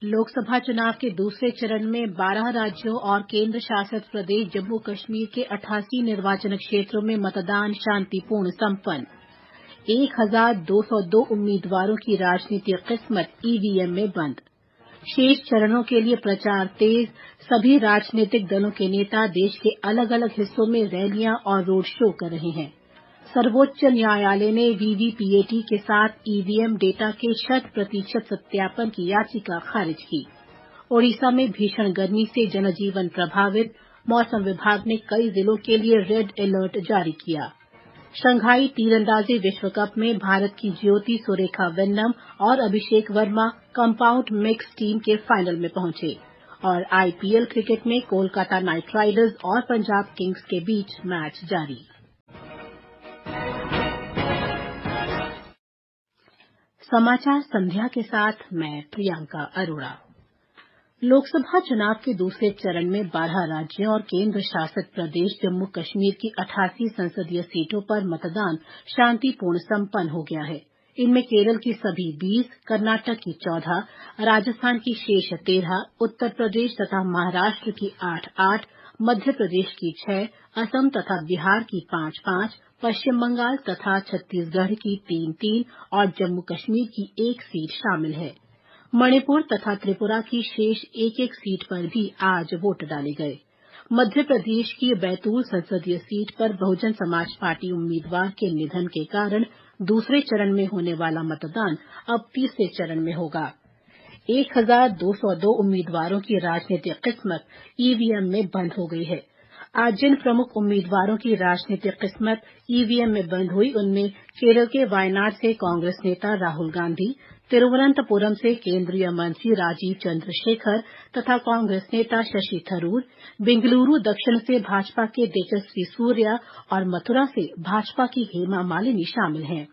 लोकसभा चुनाव के दूसरे चरण में 12 राज्यों और केंद्र शासित प्रदेश जम्मू कश्मीर के 88 निर्वाचन क्षेत्रों में मतदान शांतिपूर्ण संपन्न। 1202 उम्मीदवारों की राजनीतिक किस्मत ईवीएम में बंद। शेष चरणों के लिए प्रचार तेज। सभी राजनीतिक दलों के नेता देश के अलग अलग हिस्सों में रैलियां और रोड शो कर रहे हैं। सर्वोच्च न्यायालय ने वीवीपीएटी के साथ ईवीएम डेटा के 100% सत्यापन की याचिका खारिज की। ओडिशा में भीषण गर्मी से जनजीवन प्रभावित। मौसम विभाग ने कई जिलों के लिए रेड अलर्ट जारी किया। शंघाई तीरंदाजी विश्व कप में भारत की ज्योति सुरेखा वेन्नम और अभिषेक वर्मा कंपाउंड मिक्स टीम के फाइनल में पहुंचे। और आईपीएल क्रिकेट में कोलकाता नाइट राइडर्स और पंजाब किंग्स के बीच मैच जारी। समाचार संध्या के साथ मैं प्रियंका अरोड़ा। लोकसभा चुनाव के दूसरे चरण में 12 राज्यों और केंद्र शासित प्रदेश जम्मू कश्मीर की 88 संसदीय सीटों पर मतदान शांतिपूर्ण संपन्न हो गया है। इनमें केरल की सभी 20, कर्नाटक की 14, राजस्थान की शेष 13, उत्तर प्रदेश तथा महाराष्ट्र की 8-8, मध्य प्रदेश की 6, असम तथा बिहार की 5-5, पश्चिम बंगाल तथा छत्तीसगढ़ की 3-3 और जम्मू कश्मीर की 1 सीट शामिल है। मणिपुर तथा त्रिपुरा की शेष 1-1 सीट पर भी आज वोट डाले गए। मध्य प्रदेश की बैतूल संसदीय सीट पर बहुजन समाज पार्टी उम्मीदवार के निधन के कारण दूसरे चरण में होने वाला मतदान अब तीसरे चरण में होगा। 1202 उम्मीदवारों की राजनीतिक किस्मत ईवीएम में बंद हो गई है। आज जिन प्रमुख उम्मीदवारों की राजनीतिक किस्मत ईवीएम में बंद हुई उनमें केरल के वायनाड से कांग्रेस नेता राहुल गांधी, तिरुवनंतपुरम से केंद्रीय मंत्री राजीव चंद्रशेखर तथा कांग्रेस नेता शशि थरूर, बेंगलुरु दक्षिण से भाजपा के तेजस्वी सूर्या और मथुरा से भाजपा की हेमा मालिनी शामिल हैं।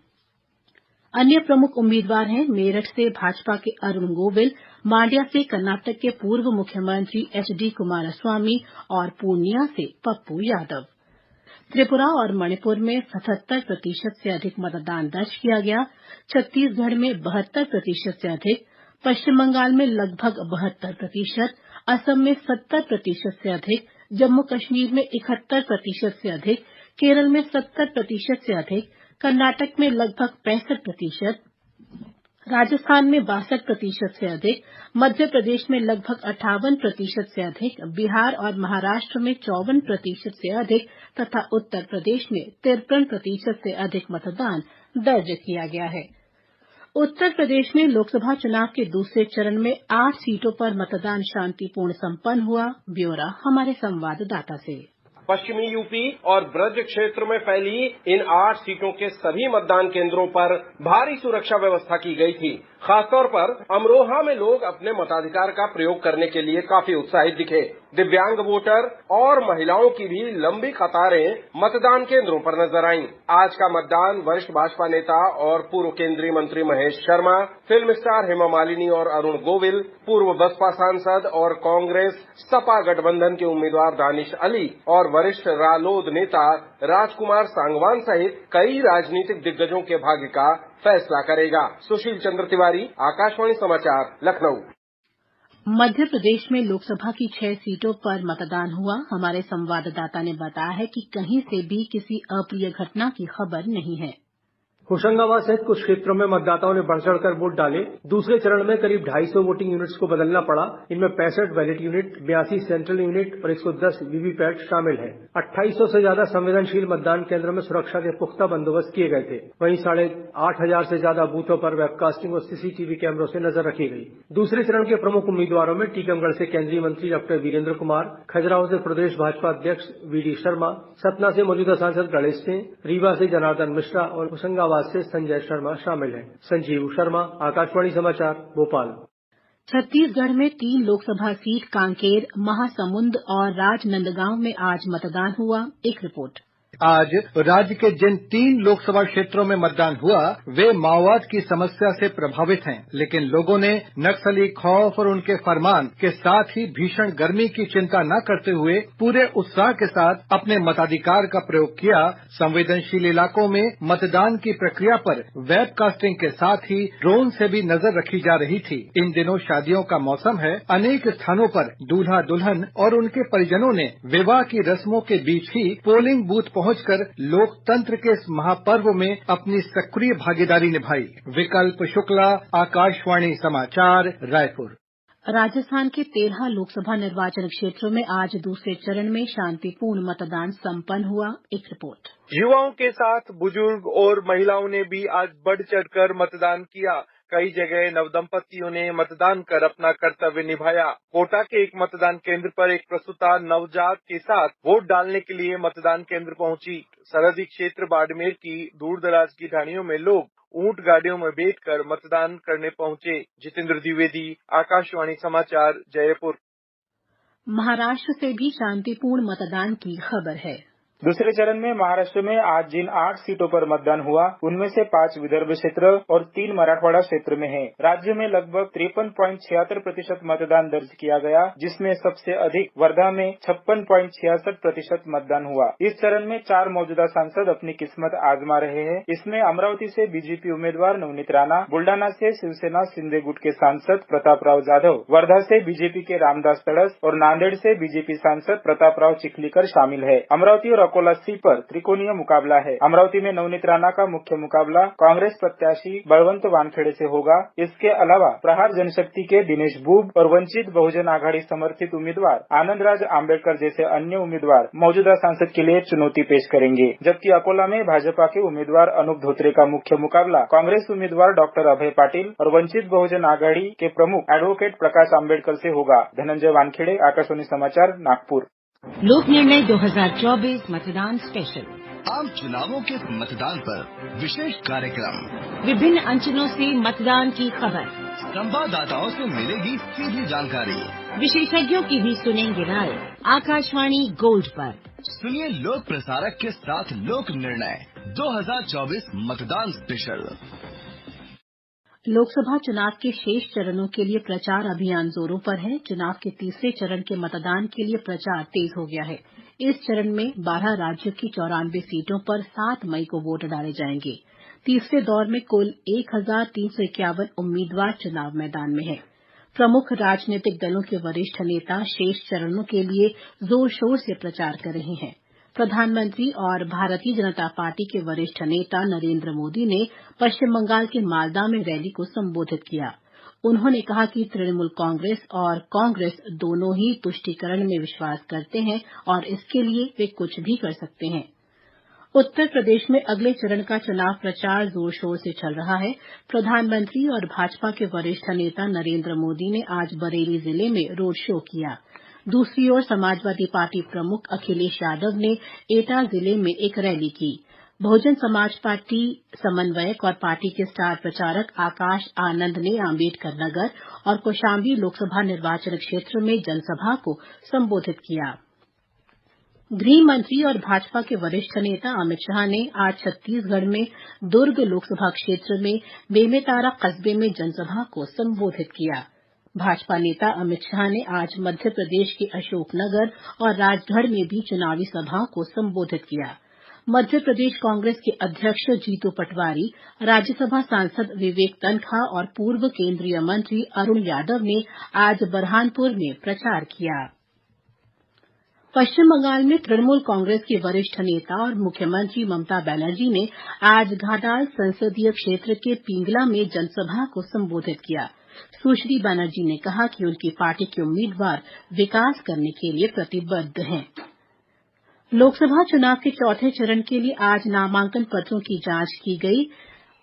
अन्य प्रमुख उम्मीदवार हैं मेरठ से भाजपा के अरुण गोविल, मांड्या से कर्नाटक के पूर्व मुख्यमंत्री एचडी कुमारस्वामी और पूर्णिया से पप्पू यादव। त्रिपुरा और मणिपुर में 77% से अधिक मतदान दर्ज किया गया। छत्तीसगढ़ में 72% से अधिक, पश्चिम बंगाल में लगभग 72%, असम में 70% से अधिक, जम्मू कश्मीर में 71% से अधिक, केरल में 70% से अधिक, कर्नाटक में लगभग 65%, राजस्थान में 62% से अधिक, मध्य प्रदेश में लगभग 58% से अधिक, बिहार और महाराष्ट्र में 54% से अधिक तथा उत्तर प्रदेश में 53% से अधिक मतदान दर्ज किया गया है। उत्तर प्रदेश में लोकसभा चुनाव के दूसरे चरण में 8 सीटों पर मतदान शांतिपूर्ण संपन्न हुआ। ब्यौरा हमारे संवाददाता से। पश्चिमी यूपी और ब्रज क्षेत्र में फैली इन 8 सीटों के सभी मतदान केंद्रों पर भारी सुरक्षा व्यवस्था की गई थी। खासतौर पर अमरोहा में लोग अपने मताधिकार का प्रयोग करने के लिए काफी उत्साहित दिखे। दिव्यांग वोटर और महिलाओं की भी लंबी कतारें मतदान केंद्रों पर नजर आईं। आज का मतदान वरिष्ठ भाजपा नेता और पूर्व केंद्रीय मंत्री महेश शर्मा, फिल्म स्टार हेमा मालिनी और अरुण गोविल, पूर्व बसपा सांसद और कांग्रेस सपा गठबंधन के उम्मीदवार दानिश अली और वरिष्ठ रालोद नेता राजकुमार सांगवान सहित कई राजनीतिक दिग्गजों के भाग्य का फैसला करेगा। सुशील चंद्र तिवारी, आकाशवाणी समाचार, लखनऊ। मध्य प्रदेश में लोकसभा की 6 सीटों पर मतदान हुआ। हमारे संवाददाता ने बताया है कि कहीं से भी किसी अप्रिय घटना की खबर नहीं है। होशंगाबाद सहित कुछ क्षेत्रों में मतदाताओं ने बढ़ चढ़कर वोट डाले। दूसरे चरण में करीब 250 वोटिंग यूनिट्स को बदलना पड़ा। इनमें 65 बैलेट यूनिट, 82 सेंट्रल यूनिट और 110 वीवीपैट शामिल हैं। 2800 से ज्यादा संवेदनशील मतदान केंद्रों में सुरक्षा के पुख्ता बंदोबस्त किए गए थे। वहीं 8,500 से ज्यादा बूथों पर वेबकास्टिंग और सीसीटीवी कैमरों से नजर रखी गई। दूसरे चरण के प्रमुख उम्मीदवारों में टीकमगढ़ से केंद्रीय मंत्री डॉक्टर वीरेंद्र कुमार, खजुराहो से प्रदेश भाजपा अध्यक्ष वीडी शर्मा, सतना से मौजूदा सांसद गणेश सिंह, रीवा से जनार्दन मिश्रा और होशंगाबाद से संजय शर्मा शामिल हैं। संजीव शर्मा, आकाशवाणी समाचार, भोपाल। छत्तीसगढ़ में 3 लोकसभा सीट कांकेर, महासमुंद और राजनांदगांव में आज मतदान हुआ। एक रिपोर्ट। आज राज्य के जिन 3 लोकसभा क्षेत्रों में मतदान हुआ वे माओवाद की समस्या से प्रभावित हैं, लेकिन लोगों ने नक्सली खौफ और उनके फरमान के साथ ही भीषण गर्मी की चिंता न करते हुए पूरे उत्साह के साथ अपने मताधिकार का प्रयोग किया। संवेदनशील इलाकों में मतदान की प्रक्रिया पर वेबकास्टिंग के साथ ही ड्रोन से भी नजर रखी जा रही थी। इन दिनों शादियों का मौसम है। अनेक स्थानों पर दूल्हा दुल्हन और उनके परिजनों ने विवाह की रस्मों के बीच ही पोलिंग बूथ पहुंचकर लोकतंत्र के इस महापर्व में अपनी सक्रिय भागीदारी निभाई। विकल्प शुक्ला, आकाशवाणी समाचार, रायपुर। राजस्थान के 13 लोकसभा निर्वाचन क्षेत्रों में आज दूसरे चरण में शांतिपूर्ण मतदान संपन्न हुआ। एक रिपोर्ट। युवाओं के साथ बुजुर्ग और महिलाओं ने भी आज बढ़ चढ़कर मतदान किया। कई जगह नवदंपतियों ने मतदान कर अपना कर्तव्य निभाया। कोटा के एक मतदान केंद्र पर एक प्रसूता नवजात के साथ वोट डालने के लिए मतदान केंद्र पहुंची। सरहदी क्षेत्र बाड़मेर की दूर दराज की ढाणियों में लोग ऊंट गाड़ियों में बैठकर मतदान करने पहुंचे। जितेंद्र द्विवेदी, आकाशवाणी समाचार, जयपुर। महाराष्ट्र से भी शांतिपूर्ण मतदान की खबर है। दूसरे चरण में महाराष्ट्र में आज जिन 8 सीटों पर मतदान हुआ उनमें से 5 विदर्भ क्षेत्र और 3 मराठवाड़ा क्षेत्र में हैं। राज्य में लगभग 53.76% मतदान दर्ज किया गया, जिसमें सबसे अधिक वर्धा में 56.66% मतदान हुआ। इस चरण में 4 मौजूदा सांसद अपनी किस्मत आजमा रहे हैं। इसमें अमरावती से बीजेपी उम्मीदवार नवनीत राणा, बुल्डाना से शिवसेना शिंदे गुट के सांसद प्रतापराव जाधव, वर्धा से बीजेपी के रामदास तड़स और नांदेड़ से बीजेपी सांसद प्रतापराव चिखलीकर शामिल है। अमरावती और अकोला सीट पर त्रिकोणीय मुकाबला है। अमरावती में नवनीत राणा का मुख्य मुकाबला कांग्रेस प्रत्याशी बलवंत वानखेड़े से होगा। इसके अलावा प्रहार जनशक्ति के दिनेश बूब और वंचित बहुजन आघाड़ी समर्थित उम्मीदवार आनंदराज आंबेडकर जैसे अन्य उम्मीदवार मौजूदा सांसद के लिए चुनौती पेश करेंगे। जबकि अकोला में भाजपा के उम्मीदवार अनूप धोत्रे का मुख्य मुकाबला कांग्रेस उम्मीदवार डॉक्टर अभय पाटिल और वंचित बहुजन आघाड़ी के प्रमुख एडवोकेट प्रकाश आंबेडकर से होगा। धनंजय वानखेड़े, आकाशवाणी समाचार, नागपुर। लोक निर्णय 2024 मतदान स्पेशल। आम चुनावों के मतदान पर विशेष कार्यक्रम। विभिन्न अंचलों से मतदान की खबर। संवाददाताओं से मिलेगी सीधी जानकारी। विशेषज्ञों की भी सुनेंगे राय। आकाशवाणी गोल्ड पर सुनिए लोक प्रसारक के साथ लोक निर्णय 2024 मतदान स्पेशल। लोकसभा चुनाव के शेष चरणों के लिए प्रचार अभियान जोरों पर है। चुनाव के तीसरे चरण के मतदान के लिए प्रचार तेज हो गया है। इस चरण में 12 राज्यों की 94 सीटों पर 7 मई को वोट डाले जाएंगे। तीसरे दौर में कुल 1351 उम्मीदवार चुनाव मैदान में हैं। प्रमुख राजनीतिक दलों के वरिष्ठ नेता शेष चरणों के लिए जोर शोर से प्रचार कर रहे हैं। प्रधानमंत्री और भारतीय जनता पार्टी के वरिष्ठ नेता नरेंद्र मोदी ने पश्चिम बंगाल के मालदा में रैली को संबोधित किया। उन्होंने कहा कि तृणमूल कांग्रेस और कांग्रेस दोनों ही तुष्टीकरण में विश्वास करते हैं और इसके लिए वे कुछ भी कर सकते हैं। उत्तर प्रदेश में अगले चरण का चुनाव प्रचार जोर शोर से चल रहा है। प्रधानमंत्री और भाजपा के वरिष्ठ नेता नरेंद्र मोदी ने आज बरेली जिले में रोड शो किया। दूसरी ओर समाजवादी पार्टी प्रमुख अखिलेश यादव ने एटा जिले में एक रैली की। बहुजन समाज पार्टी समन्वयक और पार्टी के स्टार प्रचारक आकाश आनंद ने अम्बेडकर नगर और कौशाम्बी लोकसभा निर्वाचन क्षेत्र में जनसभा को संबोधित किया। गृह मंत्री और भाजपा के वरिष्ठ नेता अमित शाह ने आज छत्तीसगढ़ में दुर्ग लोकसभा क्षेत्र में बेमेतारा कस्बे में जनसभा को संबोधित किया। भाजपा नेता अमित शाह ने आज मध्य प्रदेश के अशोकनगर और राजगढ़ में भी चुनावी सभाओं को संबोधित किया। मध्य प्रदेश कांग्रेस के अध्यक्ष जीतू पटवारी, राज्यसभा सांसद विवेक तन्खा और पूर्व केंद्रीय मंत्री अरुण यादव ने आज बरहानपुर में प्रचार किया। पश्चिम बंगाल में तृणमूल कांग्रेस की वरिष्ठ नेता और मुख्यमंत्री ममता बनर्जी ने आज घाटाल संसदीय क्षेत्र के पिंगला में जनसभा को संबोधित किया। सुश्री बनर्जी ने कहा कि उनकी पार्टी के उम्मीदवार विकास करने के लिए प्रतिबद्ध हैं। लोकसभा चुनाव के चौथे चरण के लिए आज नामांकन पत्रों की जांच की गई।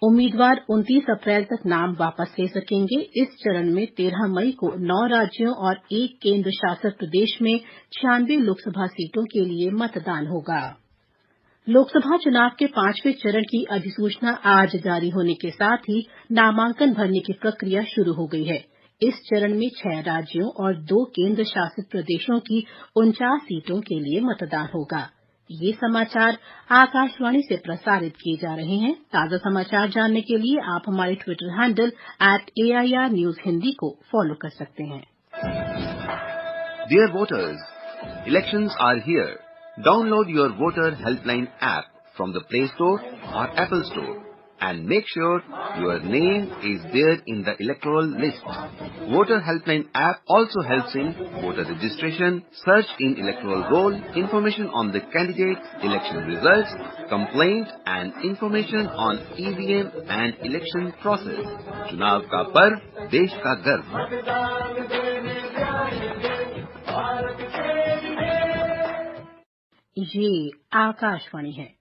उम्मीदवार 29 अप्रैल तक नाम वापस ले सकेंगे। इस चरण में 13 मई को 9 राज्यों और 1 केंद्र शासित प्रदेश में 96 लोकसभा सीटों के लिए मतदान होगा। लोकसभा चुनाव के 5वें चरण की अधिसूचना आज जारी होने के साथ ही नामांकन भरने की प्रक्रिया शुरू हो गई है। इस चरण में 6 राज्यों और 2 केंद्र शासित प्रदेशों की 49 सीटों के लिए मतदान होगा। ये समाचार आकाशवाणी से प्रसारित किए जा रहे हैं। ताज़ा समाचार जानने के लिए आप हमारे Twitter handle @AIR News Hindi को फॉलो कर सकते हैं। Dear voters, elections are here. Download your voter helpline app from the Play Store or Apple Store and make sure your name is there in the electoral list. Voter helpline app also helps in voter registration, search in electoral roll, information on the candidates, election results, complaint and information on EVM and election process. चुनाव का पर्व, देश का गर्व। ये आकाशवाणी है।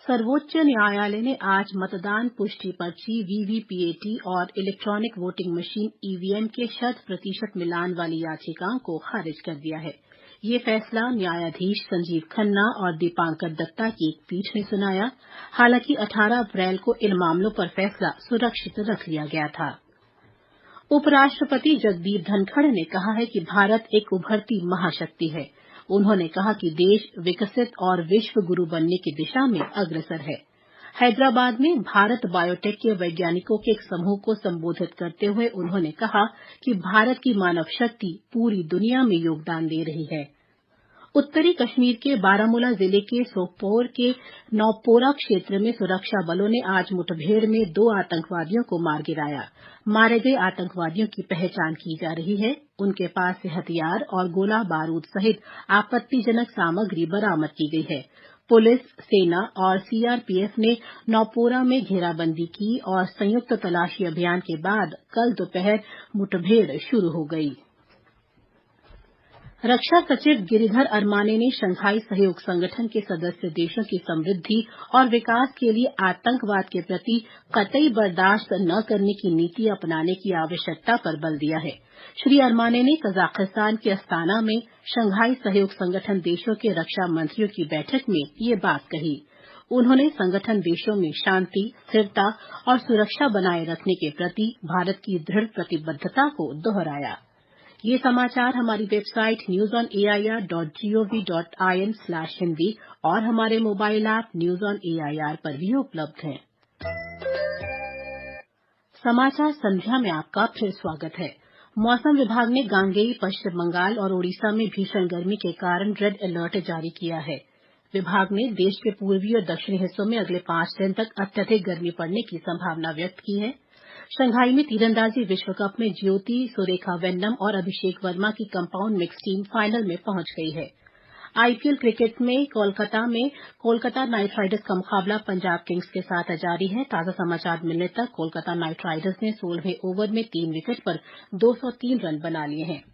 सर्वोच्च न्यायालय ने आज मतदान पुष्टि पर्ची वीवीपीएटी और इलेक्ट्रॉनिक वोटिंग मशीन ईवीएम के 100% मिलान वाली याचिकाओं को खारिज कर दिया है। ये फैसला न्यायाधीश संजीव खन्ना और दीपांकर दत्ता की एक पीठ ने सुनाया। हालांकि 18 अप्रैल को इन मामलों पर फैसला सुरक्षित रख लिया गया था। उपराष्ट्रपति जगदीप धनखड़ ने कहा है कि भारत एक उभरती महाशक्ति है। उन्होंने कहा कि देश विकसित और विश्व गुरु बनने की दिशा में अग्रसर है। हैदराबाद में भारत बायोटेक के वैज्ञानिकों के एक समूह को संबोधित करते हुए उन्होंने कहा कि भारत की मानव शक्ति पूरी दुनिया में योगदान दे रही है। उत्तरी कश्मीर के बारामूला जिले के सोपोर के नौपोरा क्षेत्र में सुरक्षा बलों ने आज मुठभेड़ में 2 आतंकवादियों को मार गिराया। मारे गए आतंकवादियों की पहचान की जा रही है। उनके पास से हथियार और गोला बारूद सहित आपत्तिजनक सामग्री बरामद की गई है। पुलिस, सेना और सीआरपीएफ ने नौपोरा में घेराबंदी की और संयुक्त तलाशी अभियान के बाद कल दोपहर मुठभेड़ शुरू हो गई। रक्षा सचिव गिरिधर अरमाने ने शंघाई सहयोग संगठन के सदस्य देशों की समृद्धि और विकास के लिए आतंकवाद के प्रति कतई बर्दाश्त न करने की नीति अपनाने की आवश्यकता पर बल दिया है। श्री अरमाने ने कजाकिस्तान के अस्ताना में शंघाई सहयोग संगठन देशों के रक्षा मंत्रियों की बैठक में ये बात कही। उन्होंने संगठन देशों में शांति, स्थिरता और सुरक्षा बनाए रखने के प्रति भारत की दृढ़ प्रतिबद्धता को दोहराया। ये समाचार हमारी वेबसाइट newsonair.gov.in/hindi और हमारे mobile app news on AIR पर भी उपलब्ध हैं। समाचार संध्या में आपका फिर स्वागत है। मौसम विभाग ने गांगेय, पश्चिम बंगाल और ओडिशा में भीषण गर्मी के कारण रेड अलर्ट जारी किया है। विभाग ने देश के पूर्वी और दक्षिणी हिस्सों में अगले 5 दिन तक अत्यधिक गर्मी पड़ने की संभावना व्यक्त की है। शंघाई में तीरंदाजी विश्व कप में ज्योति सुरेखा वेन्नम और अभिषेक वर्मा की कंपाउंड मिक्स टीम फाइनल में पहुंच गई है। आईपीएल क्रिकेट में कोलकाता नाइट राइडर्स का मुकाबला पंजाब किंग्स के साथ जारी है। ताजा समाचार मिलने तक कोलकाता नाइट राइडर्स ने 16वें ओवर में 3 विकेट पर 203 रन बना लिए हैं।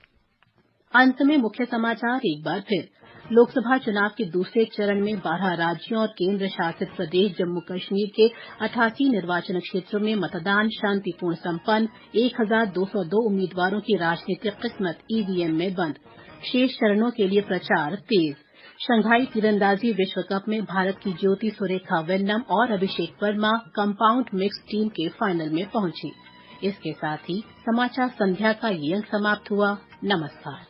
अंत में मुख्य समाचार एक बार फिर। लोकसभा चुनाव के दूसरे चरण में 12 राज्यों और केंद्र शासित प्रदेश जम्मू कश्मीर के 88 निर्वाचन क्षेत्रों में मतदान शांतिपूर्ण संपन्न। 1202 उम्मीदवारों की राजनीतिक किस्मत ईवीएम में बंद। शेष चरणों के लिए प्रचार तेज। शंघाई तीरंदाजी विश्व कप में भारत की ज्योति सुरेखा वेन्नम और अभिषेक वर्मा कंपाउंड मिक्स टीम के फाइनल में पहुंची। इसके साथ ही समाचार संध्या का ये अंक समाप्त हुआ। नमस्कार।